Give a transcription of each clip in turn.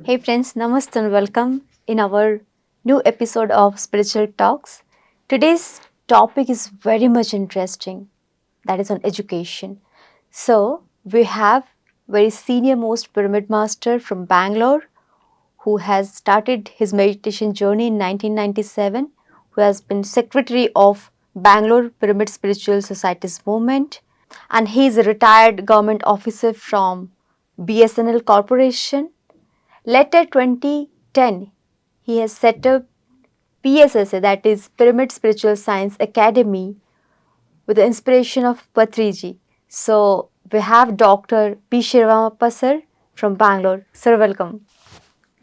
Hey friends, namaste and welcome in our new episode of Spiritual Talks. Today's topic is very much interesting, that is on education. So, we have very senior most pyramid master from Bangalore who has started his meditation journey in 1997, who has been secretary of Bangalore Pyramid Spiritual Societies movement, and he is a retired government officer from BSNL Corporation. Later 2010, he has set up PSSA, that is Pyramid Spiritual Science Academy, with the inspiration of Patriji. So we have Dr. P. Sivaramappa sir from Bangalore. Sir, welcome.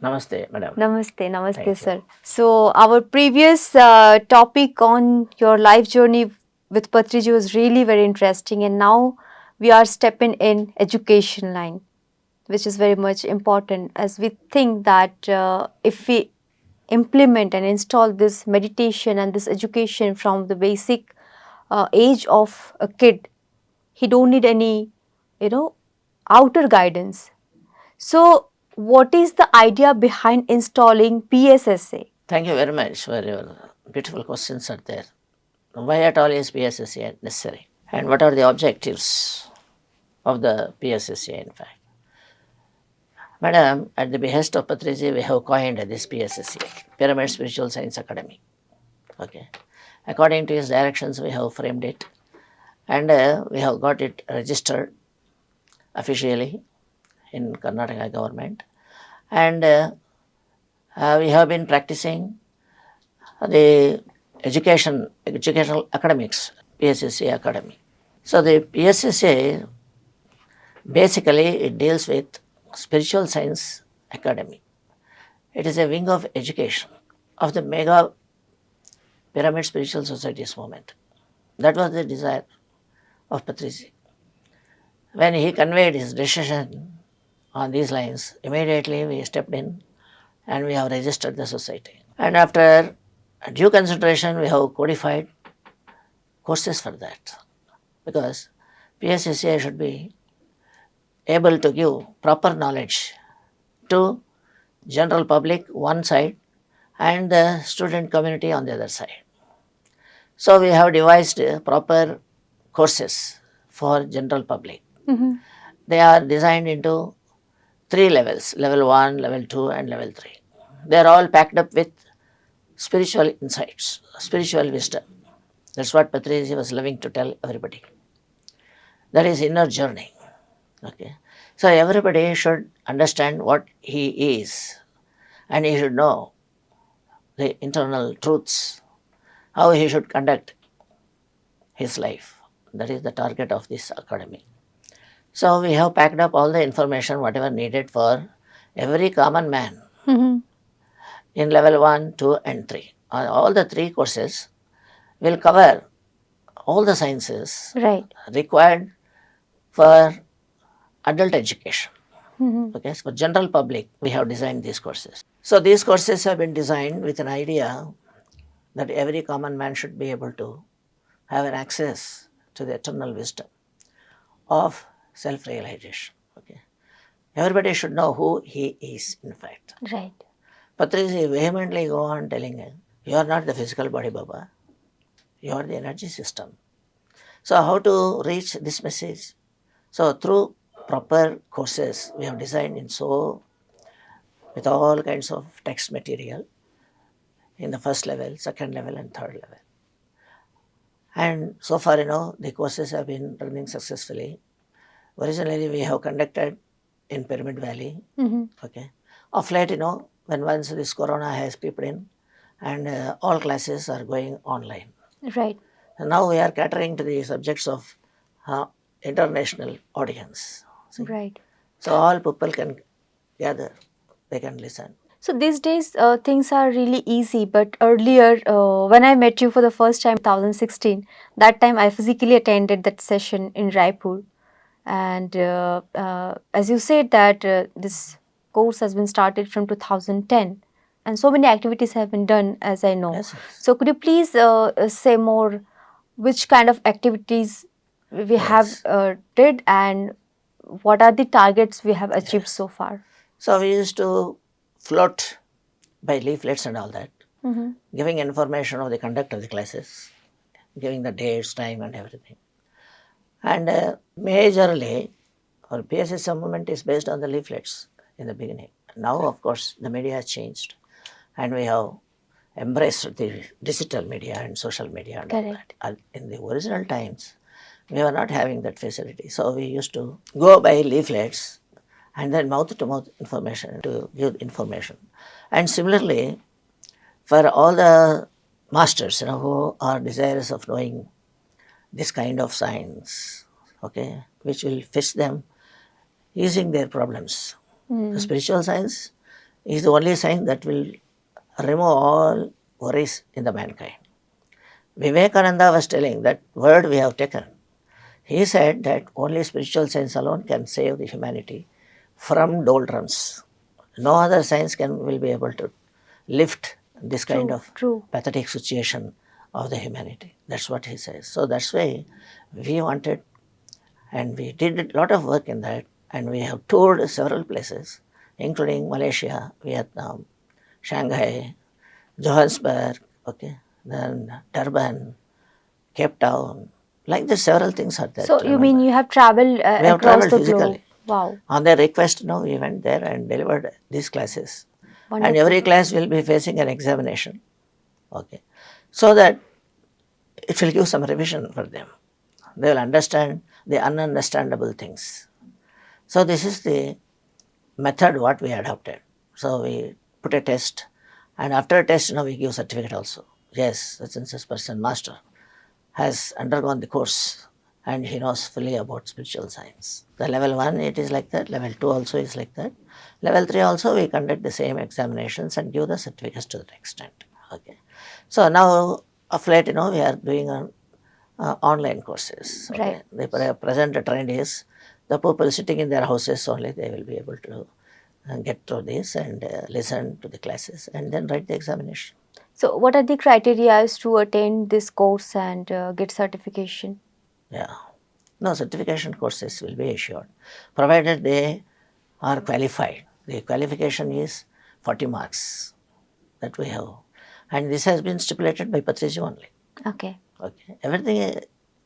Namaste, madam. Namaste, namaste, Thank you. sir. So our previous topic on your life journey with Patriji was really very interesting, and now we are stepping in education line, which is very much important, as we think that if we implement and install this meditation and this education from the basic age of a kid, he don't need any, outer guidance. So what is the idea behind installing PSSA? Thank you very much for your beautiful questions are there. Why at all is PSSA necessary? And what are the objectives of the PSSA in fact? Madam, at the behest of Patriji, we have coined this PSSA, Pyramid Spiritual Science Academy. Okay. According to his directions, we have framed it and we have got it registered officially in Karnataka government. And we have been practicing the educational academics, PSSA Academy. So the PSSA basically it deals with spiritual science academy. It is a wing of education of the mega pyramid spiritual societies movement. That was the desire of Patriji. When he conveyed his decision on these lines, immediately we stepped in and we have registered the society. And after due consideration, we have codified courses for that because PSSA should be able to give proper knowledge to general public one side and the student community on the other side. So we have devised proper courses for general public. Mm-hmm. They are designed into 3 levels, level 1, level 2 and level 3. They are all packed up with spiritual insights, spiritual wisdom. That's what Patriji was loving to tell everybody. That is inner journey. Okay. So everybody should understand what he is and he should know the internal truths, how he should conduct his life. That is the target of this academy. So we have packed up all the information, whatever needed for every common man in level 1, 2 and 3. All the 3 courses will cover all the sciences required for adult education. Okay, so for general public, we have designed these courses. So these courses have been designed with an idea that every common man should be able to have an access to the eternal wisdom of self-realization. Okay, everybody should know who he is in fact. Right. Patriji vehemently go on telling him, you are not the physical body, Baba. You are the energy system. So how to reach this message? So through proper courses we have designed with all kinds of text material in the first level, second level and third level. And so far, the courses have been running successfully. Originally we have conducted in Pyramid Valley. Okay. Of late, when once this corona has peeped in and all classes are going online. Right. And now we are catering to the subjects of international audience. See? Right. So all people can gather, they can listen. So these days things are really easy, but earlier when I met you for the first time 2016, that time I physically attended that session in Raipur, and as you said that this course has been started from 2010 and so many activities have been done, as I know. Yes. So could you please say more which kind of activities we have did and what are the targets we have achieved so far? So we used to float by leaflets and all that, Mm-hmm. giving information of the conduct of the classes, giving the dates, time, and everything. And majorly, our PSSM movement is based on the leaflets in the beginning. Now, of course, the media has changed, and we have embraced the digital media and social media and all that. Correct. And in the original times, we were not having that facility. So we used to go by leaflets and then mouth to mouth information to give information. And similarly, for all the masters, who are desirous of knowing this kind of science, okay, which will fetch them easing their problems. The Mm. spiritual science is the only science that will remove all worries in the mankind. Vivekananda was telling that word we have taken. He said that only spiritual science alone can save the humanity from doldrums. No other science will be able to lift this kind True, of true. pathetic situation of the humanity. That's what he says. So that's why we wanted, and we did a lot of work in that, and we have toured several places, including Malaysia, Vietnam, Shanghai, Johannesburg, okay, then Durban, Cape Town. Like this, several things are there So to you mean remember. you have traveled We have across traveled the globe? physically. Wow, On their request, we went there and delivered these classes. And wonderful. every class will be facing an examination, okay, so that it will give some revision for them. They will understand the ununderstandable things. So this is the method what we adopted. So we put a test, and after a test, we give certificate also. Yes, such and such person, master, has undergone the course and he knows fully about spiritual science. The level 1 it is like that, level 2 also is like that. Level 3 also we conduct the same examinations and give the certificates to that extent. Okay. So now of late, we are doing online courses. Right. Okay. The present trend is the people sitting in their houses only, they will be able to get through this and listen to the classes and then write the examination. So what are the criteria to attend this course and get certification? Yeah. No, certification courses will be issued, provided they are qualified. The qualification is 40 marks that we have. And this has been stipulated by Patriji only. Okay. Okay. Everything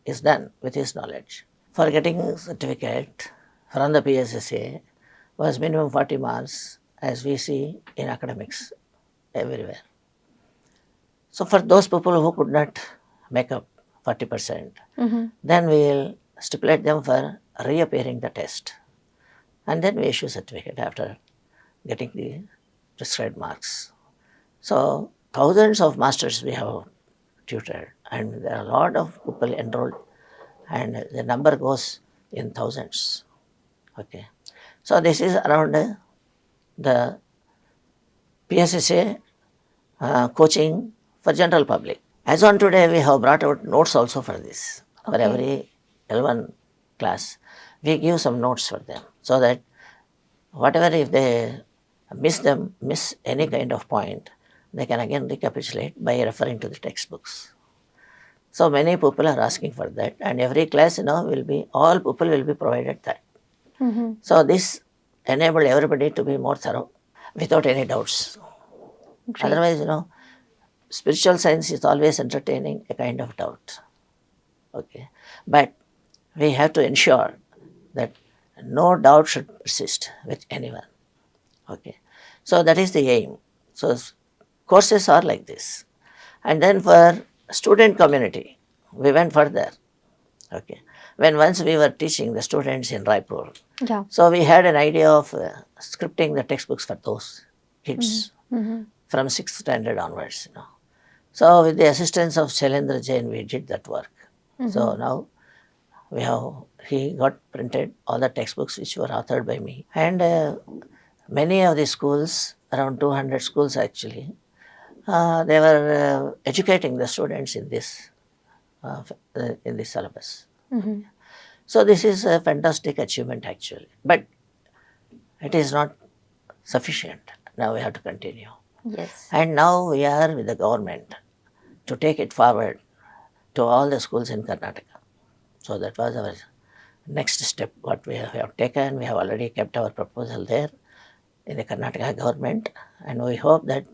is done with his knowledge. For getting a certificate from the PSSA was minimum 40 marks, as we see in academics everywhere. So for those people who could not make up 40%, Mm-hmm. then we will stipulate them for reappearing the test. And then we issue certificate after getting the prescribed marks. So thousands of masters we have tutored, and there are a lot of people enrolled, and the number goes in thousands. Okay. So this is around the PSSA coaching for general public. As on today, we have brought out notes also for this. For Okay. every L1 class, we give some notes for them so that whatever if they miss any kind of point, they can again recapitulate by referring to the textbooks. So many people are asking for that, and every class, will be all people will be provided that. Mm-hmm. So this enabled everybody to be more thorough without any doubts. Great. Otherwise, spiritual science is always entertaining a kind of doubt. Okay, but we have to ensure that no doubt should persist with anyone. Okay, so that is the aim. So courses are like this, and then for student community, we went further. Okay, when once we were teaching the students in Raipur, Yeah. so we had an idea of scripting the textbooks for those Mm-hmm. kids Mm-hmm. from 6th standard onwards. So with the assistance of Shailendra Jain, we did that work. So Mm-hmm. now he got printed all the textbooks which were authored by me, and many of the schools, around 200 schools actually, they were educating the students in this syllabus. Mm-hmm. So this is a fantastic achievement actually, but it is not sufficient. Now we have to continue, Yes. and now we are with the government to take it forward to all the schools in Karnataka. So that was our next step what we have taken. We have already kept our proposal there, in the Karnataka government, and we hope that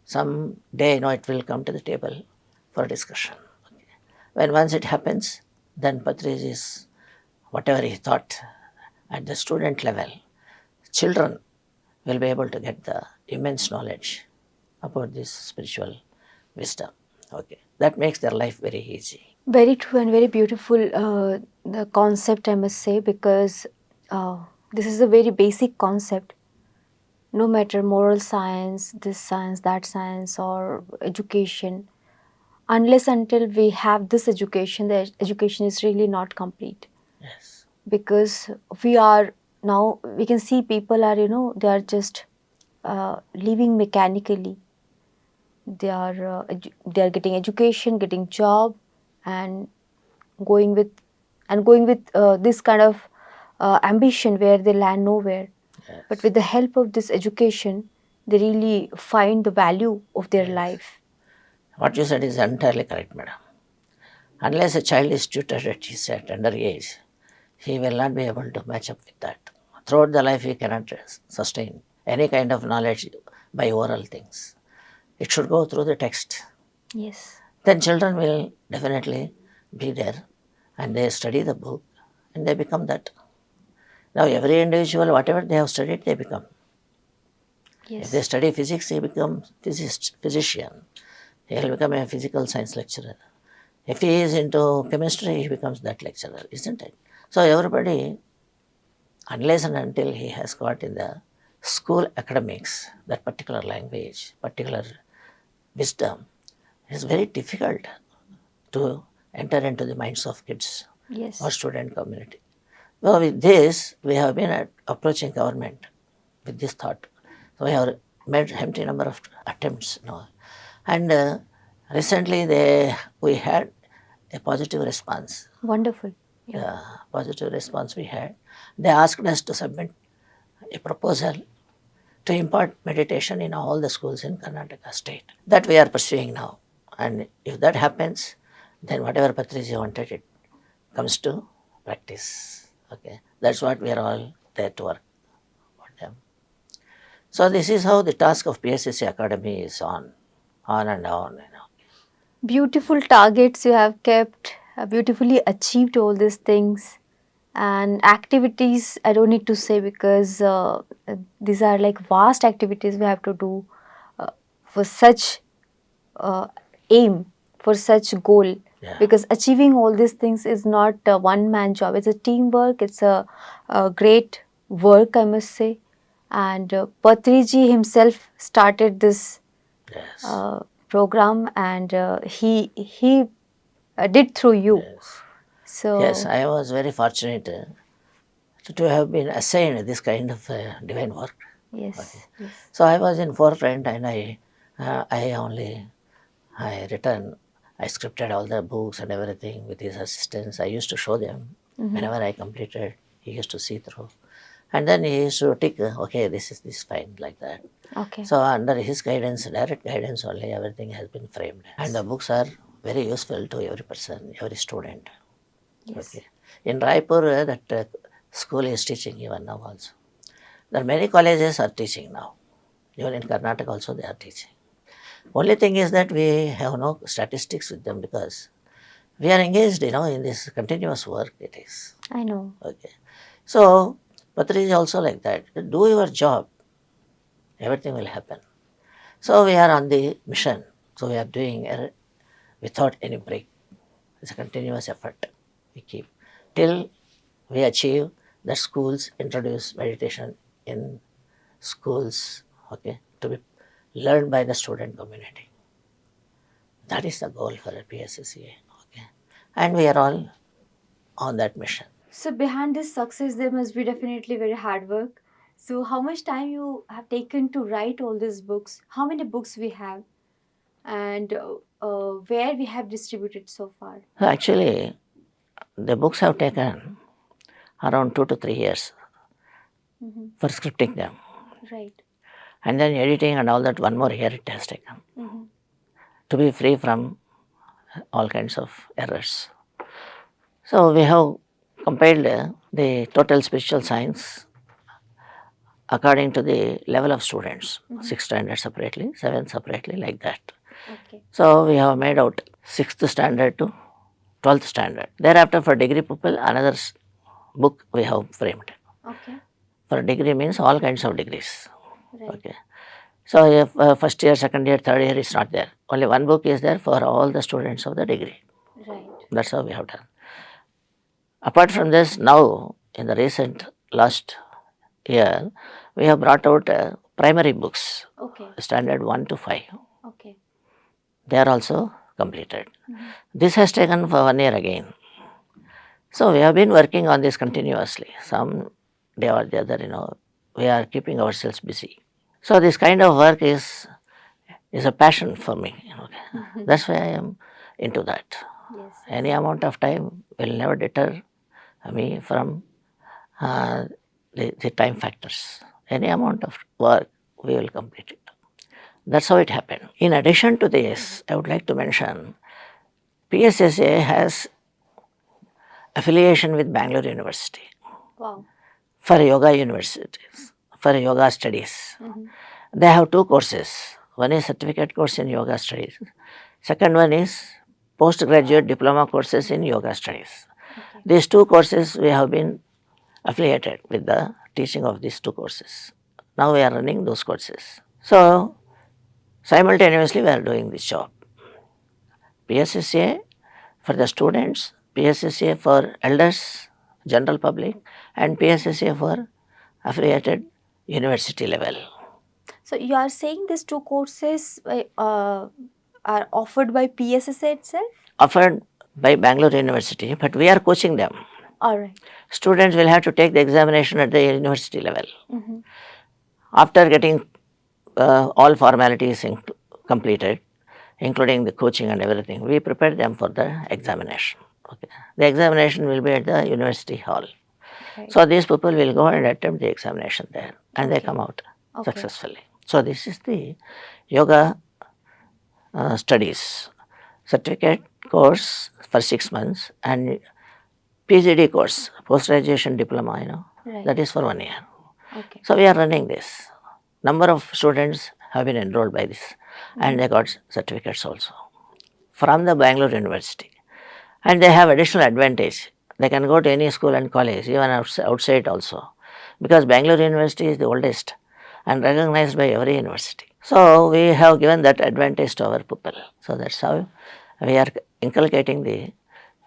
some day it will come to the table for discussion. Okay. When once it happens, then Patriji's whatever he thought at the student level, children will be able to get the immense knowledge about this spiritual wisdom. Okay, that makes their life very easy. Very true and very beautiful, the concept, I must say, because uh, this is a very basic concept. No matter moral science, this science, that science, or education, unless until we have this education, the education is really not complete. Yes, Because we are now, we can see people are, they are just living mechanically. They are getting education, getting job, and going with this kind of ambition where they land nowhere. But yes, with the help of this education, they really find the value of their yes. life. What you said is entirely correct, madam. Unless a child is tutored at his at under age, he will not be able to match up with that. Throughout the life, he cannot sustain any kind of knowledge by oral things. It should go through the text. Yes. Then children will definitely be there and they study the book and they become that. Now, every individual, whatever they have studied, they become. If they Yes. study physics, he becomes physician. He will become a physical science lecturer. If he is into chemistry, he becomes that lecturer, isn't it? So everybody, unless and until he has got in the school academics that particular language, particular wisdom, it is very difficult to enter into the minds of kids or Yes. student community. Well, with this, we have been approaching government with this thought. So we have made empty number of attempts now. And recently we had a positive response. Wonderful. Yeah. The positive response we had. They asked us to submit a proposal to impart meditation in all the schools in Karnataka state. That we are pursuing now. And if that happens, then whatever Patriji wanted, it comes to practice. Okay, that's what we are all there to work for them. So this is how the task of PSSA Academy is on and on. Beautiful targets you have kept, beautifully achieved all these things. And activities, I don't need to say, because these are like vast activities we have to do for such uh, aim, for such goal. Yeah. Because achieving all these things is not a one man job, it's a teamwork, it's a great work, I must say. And Patriji himself started this Yes. program, and he did through you. Yes. Yes, So I was very fortunate to have been assigned this kind of divine work. Okay. yes, yes. So I was in forefront and I written, I scripted all the books and everything with his assistance. I used to show them Mm-hmm. whenever I completed. He used to see through, and then he used to tick. Okay, this is this fine like that. Okay. So under his guidance, direct guidance only, everything has been framed, and the books are very useful to every person, every student. Yes. Okay. In Raipur, that school is teaching even now also. There are many colleges are teaching now. Even in Karnataka also they are teaching. Only thing is that we have no statistics with them because we are engaged, in this continuous work it is. I know. Okay. So, Patri is also like that. Do your job, everything will happen. So, we are on the mission. So, we are doing it without any break. It's a continuous effort we keep till we achieve that schools introduce meditation in schools, okay, to be learned by the student community. That is the goal for a PSSA, okay, and we are all on that mission. So behind this success, there must be definitely very hard work. So how much time you have taken to write all these books? How many books we have, and where we have distributed so far? Actually, the books have taken around 2 to 3 years Mm-hmm. for scripting them, Right. and then editing and all that. One more year it has taken Mm-hmm. to be free from all kinds of errors. So we have compiled the total spiritual science according to the level of students. 6 standards separately, 7 separately, like that. Okay. So we have made out 6th standard to 12th standard. Thereafter, for degree people, another book we have framed. Okay. For degree means all kinds of degrees. Right. Okay. So if first year, second year, third year is not there. Only one book is there for all the students of the degree. Right. That's how we have done. Apart from this, now in the recent last year, we have brought out primary books, Okay. standard 1 to 5. Okay. They are also completed. This has taken for 1 year again. So we have been working on this continuously. Some day or the other, we are keeping ourselves busy. So this kind of work is a passion for me. That's why I am into that. Yes. Any amount of time will never deter me from the time factors. Any amount of work, we will complete it. That's how it happened. In addition to this, I would like to mention PSSA has affiliation with Bangalore University Wow. for yoga universities, for yoga studies. They have 2 courses. One is certificate course in yoga studies. Second one is postgraduate diploma courses in yoga studies. Okay. These 2 courses we have been affiliated with the teaching of these 2 courses. Now we are running those courses. So simultaneously we are doing this job. PSSA for the students, PSSA for elders, general public, and PSSA for affiliated university level. So you are saying these 2 courses are offered by PSSA itself? Offered by Bangalore University, but we are coaching them. All right. Students will have to take the examination at the university level. After getting all formalities completed, including the coaching and everything, we prepare them for the examination. Okay. The examination will be at the university hall. Right. So these people will go and attempt the examination there, and they come out successfully. So this is the yoga studies certificate course for 6 months, and PGD course, post graduation diploma, Right. that is for 1 year. Okay. So we are running this. Number of students have been enrolled by this, and they got certificates also from the Bangalore University. And they have additional advantage. They can go to any school and college, even outside also, because Bangalore University is the oldest and recognized by every university. So we have given that advantage to our people. So that's how we are inculcating the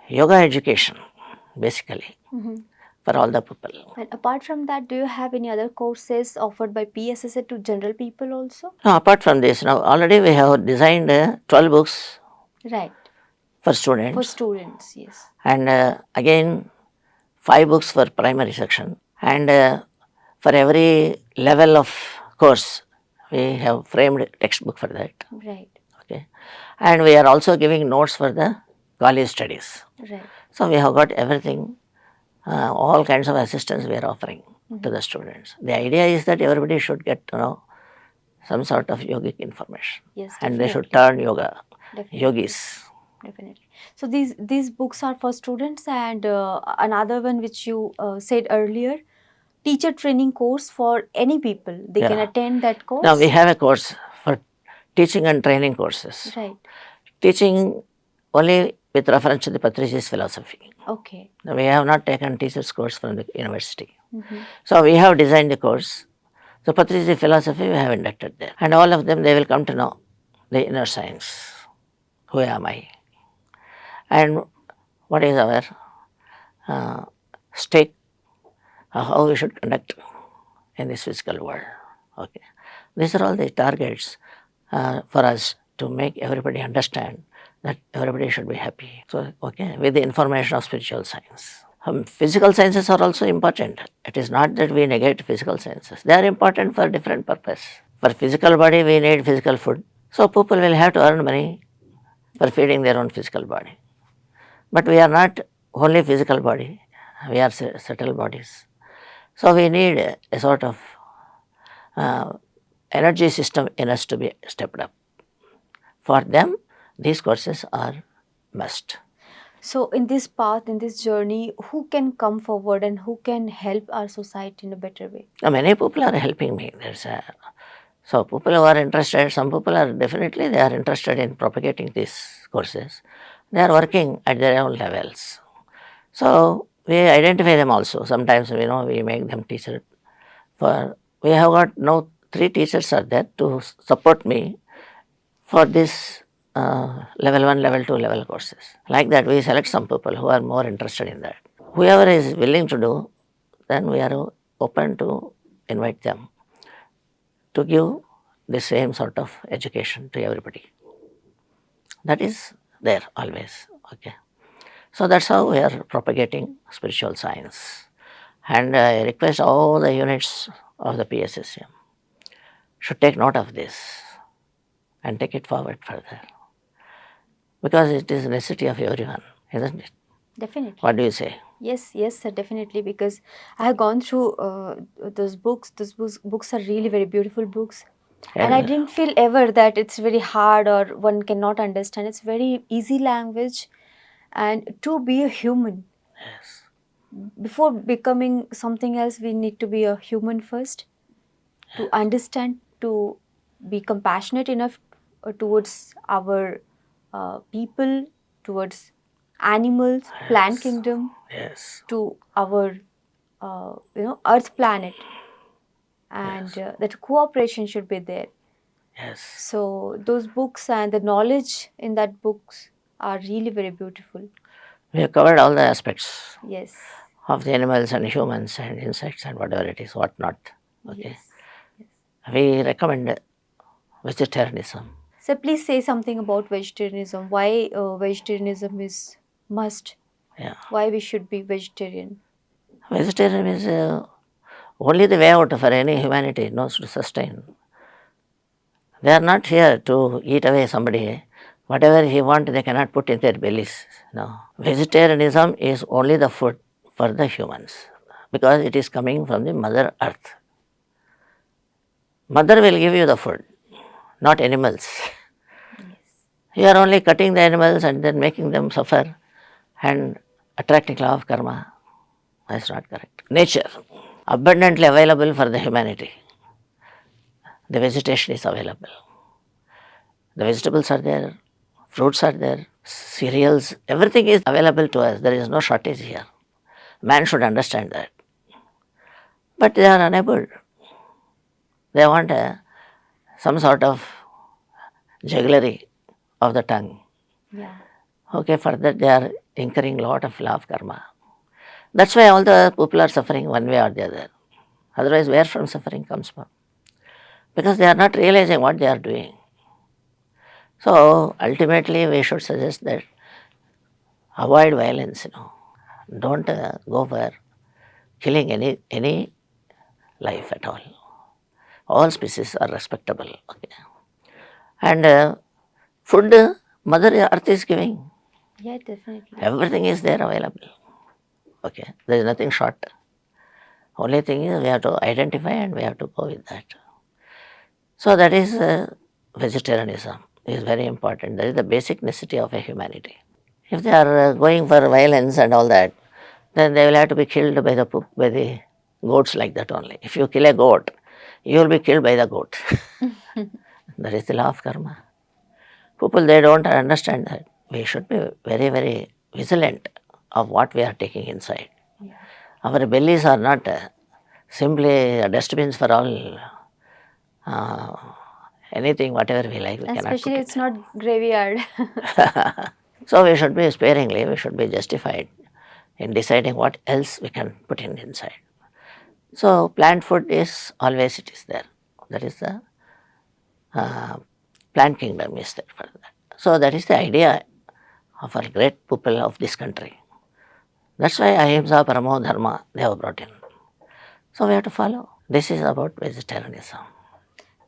yoga education, basically, for all the people. And apart from that, do you have any other courses offered by PSSA to general people also? Now, apart from this, now already we have designed 12 books Right. for students. For students, yes. And again 5 books for primary section, and for every level of course we have framed textbook for that. Right. Okay, and we are also giving notes for the college studies. Right. So we have got everything, all kinds of assistance we are offering to the students. The idea is that everybody should get some sort of yogic information, Yes. and they should Definitely. turn yoga yogis. Definitely. So these books are for students, and another one which you said earlier, teacher training course for any people. They can Yeah. attend that course. Now we have a course for teaching and training courses. Right. Teaching only with reference to the Patriji's philosophy. Okay. We have not taken teacher's course from the university. So we have designed the course. So Patriji philosophy we have inducted there. And all of them, they will come to know the inner science. Who am I? And what is our stake, how we should conduct in this physical world. Okay, these are all the targets for us to make everybody understand that everybody should be happy. So, okay, with the information of spiritual science. Physical sciences are also important. It is not that we negate physical sciences. They are important for different purpose. For physical body, we need physical food. So people will have to earn money for feeding their own physical body. But we are not only physical body. We are subtle bodies. So we need a sort of energy system in us to be stepped up. For them, these courses are must. So, in this path, in this journey, who can come forward and who can help our society in a better way? Now, many people are helping me. So people who are interested, some people are definitely they are interested in propagating these courses. They are working at their own levels. So we identify them also. Sometimes we make them teacher. For we have got now 3 teachers are there to support me for this level 1, level 2, level courses. Like that, we select some people who are more interested in that. Whoever is willing to do, then we are open to invite them to give the same sort of education to everybody. That is there always. Okay. So that's how we are propagating spiritual science. And I request all the units of the PSSM should take note of this and take it forward further. Because it is a necessity of everyone, isn't it? Definitely. What do you say? Yes, yes, sir, definitely. Because I have gone through those books. Those books are really very beautiful books. And I And didn't feel ever that it's very hard or one cannot understand. It's very easy language. And to be a human, yes, before becoming something else, we need to be a human first, to understand, to be compassionate enough towards our people, towards animals, plant yes, kingdom, yes, to our earth planet, and yes, that cooperation should be there. yes. So those books and the knowledge in that books are really very beautiful. We have covered all the aspects Yes, of the animals and humans and insects and whatever it is, what not. Okay. yes, yes. We recommend vegetarianism. So please say something about vegetarianism. Why vegetarianism is must? Yeah. Why we should be vegetarian? Vegetarianism is only the way out for any humanity knows to sustain. They are not here to eat away somebody. Whatever he want, they cannot put in their bellies. No. Vegetarianism is only the food for the humans because it is coming from the Mother Earth. Mother will give you the food, not animals. Yes. You are only cutting the animals and then making them suffer and attracting law of karma. That's not correct. Nature, abundantly available for the humanity. The vegetation is available. The vegetables are there, fruits are there, cereals, everything is available to us. There is no shortage here. Man should understand that. But they are unable. They want some sort of jugglery of the tongue. Yeah. Okay, for that they are incurring lot of law of karma. That's why all the people are suffering one way or the other. Otherwise, where from suffering comes from? Because they are not realizing what they are doing. So ultimately, we should suggest that avoid violence. Don't go for killing any life at all. All species are respectable. Okay. And food, Mother Earth is giving. Yeah, definitely. Everything is there available. Okay. There is nothing short. Only thing is we have to identify and we have to go with that. So that is vegetarianism is very important. That is the basic necessity of a humanity. If they are going for violence and all that, then they will have to be killed by the goats like that only. If you kill a goat, you will be killed by the goat. That is the law of karma. People they don't understand that. We should be very very vigilant of what we are taking inside. Yeah. Our bellies are not simply dustbins for all uh, anything whatever we like we cannot Especially put it's it. not graveyard. So we should be sparingly, we should be justified in deciding what else we can put in inside. So plant food is always it is there. That is the uh, plant kingdom is there for that. So that is the idea of our great people of this country. That's why ahimsa paramo dharma they have brought in. So we have to follow. This is about vegetarianism.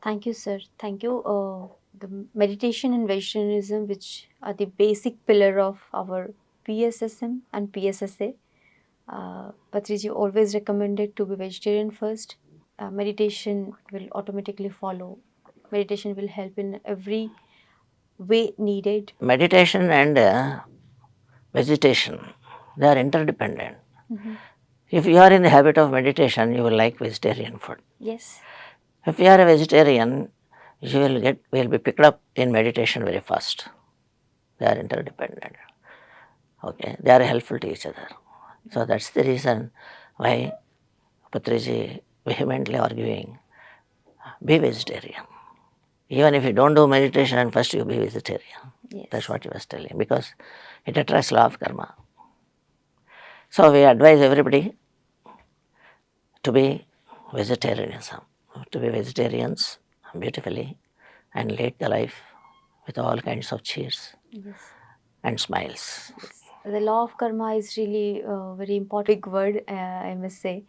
Thank you, sir. Thank you. The meditation and vegetarianism, which are the basic pillar of our PSSM and PSSA. Patriji always recommended to be vegetarian first. Meditation will automatically follow. Meditation will help in every way needed. Meditation and vegetation, they are interdependent. Mhm. If you are in the habit of meditation, you will like vegetarian food. Yes. If you are a vegetarian, you will be picked up in meditation very fast. They are interdependent. Okay, they are helpful to each other. So that's the reason why Patriji vehemently arguing, be vegetarian. Even if you don't do meditation, first you be vegetarian. Yes. That's what he was telling, because it attracts law of karma. So we advise everybody to be vegetarianism, to be vegetarians beautifully and lead the life with all kinds of cheers Yes. and smiles. Yes. The law of karma is really a very important big word, I must say,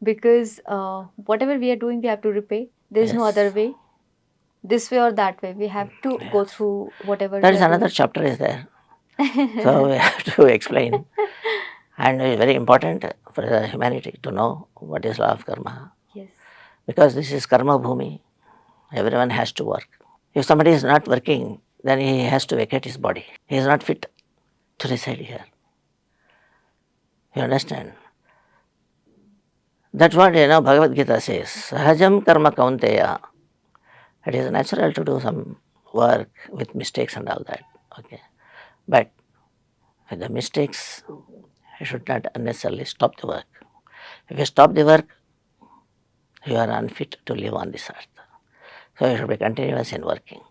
because whatever we are doing, we have to repay. There is no Yes. other way, this way or that way. We have to go Yes. through whatever That we is are another doing. chapter is there. So we have to explain. And it is very important for the humanity to know what is law of karma. Yes. Because this is karma bhumi. Everyone has to work. If somebody is not working, then he has to vacate his body. He is not fit to reside here. You understand? That's what Bhagavad Gita says. Sahajam karma kaunteya. It is natural to do some work with mistakes and all that. Okay. But with the mistakes, you should not unnecessarily stop the work. If you stop the work, you are unfit to live on this earth. So you should be continuous in working.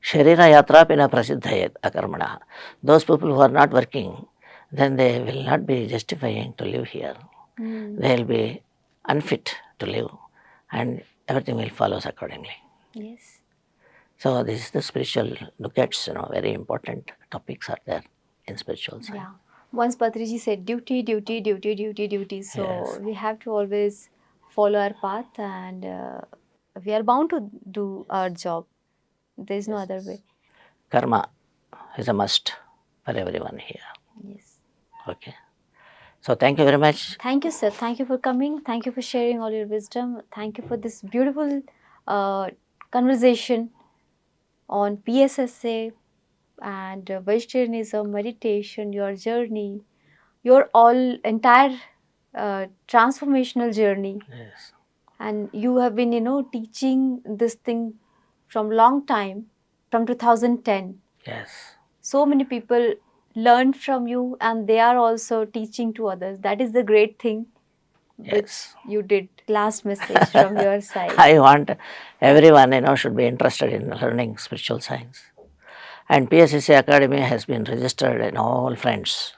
Sharira yatra pina prasiddhayet akarmana. Those people who are not working, then they will not be justifying to live here. They will be unfit to live, and everything will follow accordingly. Yes. So this is the spiritual nuggets, very important topics are there in spiritual science. Yeah. Once Patriji said duty, duty, duty, duty, duty. So Yes. we have to always follow our path, and we are bound to do our job. There is no other way. Karma is a must for everyone here. Yes. Okay. So thank you very much. Thank you, sir. Thank you for coming. Thank you for sharing all your wisdom. Thank you for this beautiful conversation on PSSA and vegetarianism, meditation, your journey, your all entire transformational journey. Yes. And you have been, teaching this thing from long time, from 2010. Yes. So many people learned from you, and they are also teaching to others. That is the great thing which Yes. you did. Last message from your side. I want everyone should be interested in learning spiritual science. And PSSA Academy has been registered in all fronts.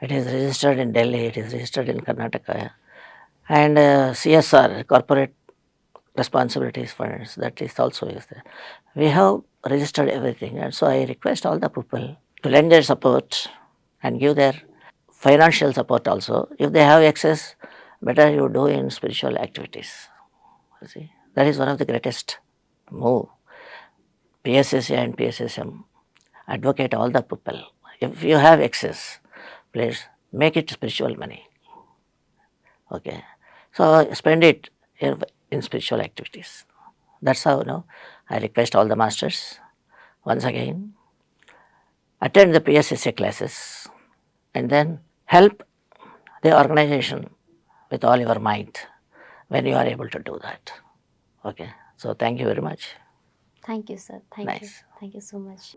It is registered in Delhi, it is registered in Karnataka, and CSR, corporate responsibilities funds, that is also is there. We have registered everything, and so I request all the people to lend their support and give their financial support also. If they have access, better you do in spiritual activities. You see, that is one of the greatest move. PSSA and PSSM advocate all the people. If you have access, please make it spiritual money. Okay, so spend it in spiritual activities. That's how I request all the masters once again attend the PSSA classes and then help the organization with all your might when you are able to do that. Okay, so thank you very much. Thank you, sir. Thank you. Nice. Thank you so much.